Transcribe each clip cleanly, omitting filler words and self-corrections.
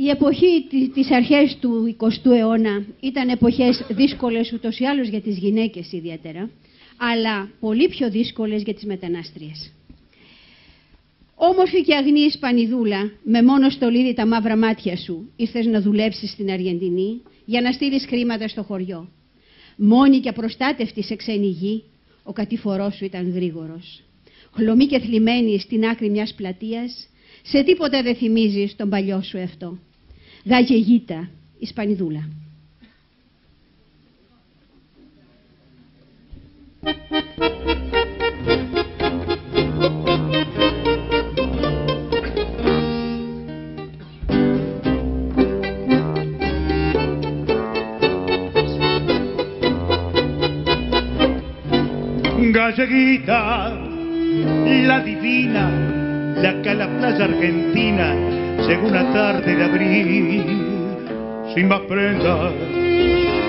Η εποχή της αρχές του 20ου αιώνα ήταν εποχές δύσκολες ούτως ή άλλως για τις γυναίκες ιδιαίτερα, αλλά πολύ πιο δύσκολες για τις μετανάστριες. Όμορφη και αγνή Ισπανιδούλα, με μόνο στολίδι τα μαύρα μάτια σου, ήρθες να δουλέψεις στην Αργεντινή για να στείλεις χρήματα στο χωριό. Μόνη και απροστάτευτη σε ξένη γη, ο κατηφορός σου ήταν γρήγορος. Χλωμή και θλιμμένη στην άκρη μιας πλατείας, σε τίποτα δεν θυμίζεις τον παλιό σου εαυτό. Γαγεγίτα, Ισπανιδούλα. Galleguita, la divina, la que a la playa argentina llegó una tarde de abril, sin más prendas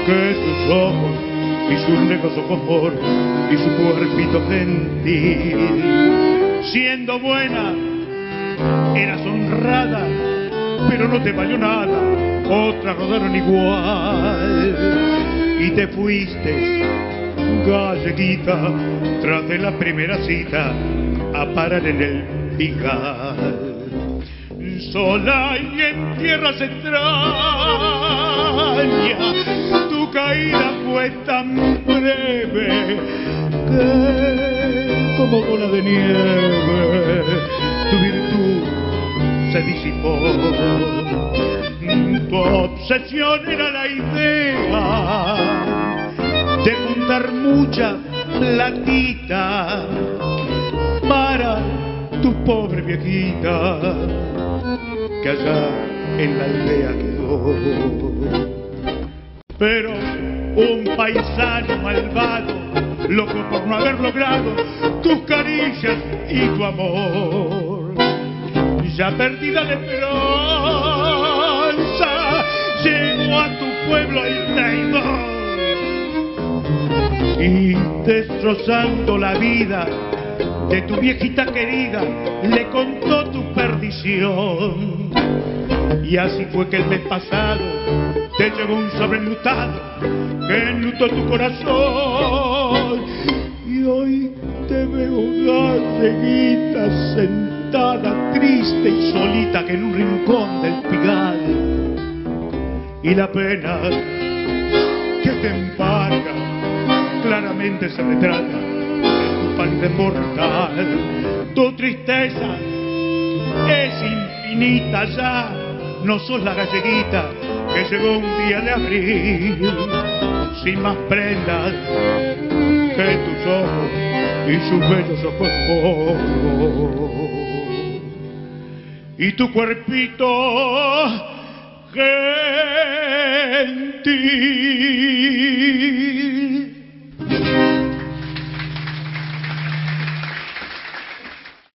que sus ojos y sus negros ojos moros y su cuerpito gentil. Siendo buena, eras honrada, pero no te valió nada, otras rodaron igual y te fuiste, galleguita, tras de la primera cita a parar en el Pigal. Sola y en tierras extrañas, tu caída fue tan breve que, como bola de nieve, tu virtud se disipó. Tu obsesión era la idea de juntar mucha platita para tu pobre viejita que allá en la aldea quedó. Pero un paisano malvado, loco por no haber logrado tus caricias y tu amor, ya perdida la esperanza, llegó a tu pueblo el traidor y destrozando la vida de tu viejita querida le contó tu perdición. Y así fue que el mes pasado te llegó un sobreenlutado que enlutó tu corazón. Y hoy te veo, galleguita, sentada triste y solita que en un rincón del Pigal, y la pena que te embarga claramente se retrata en tu palidez mortal. Tu tristeza es infinita ya, no sos la galleguita que llegó un día de abril, sin más prendas que tus ojos y sus bellos ojos moros, y tu cuerpito gentil.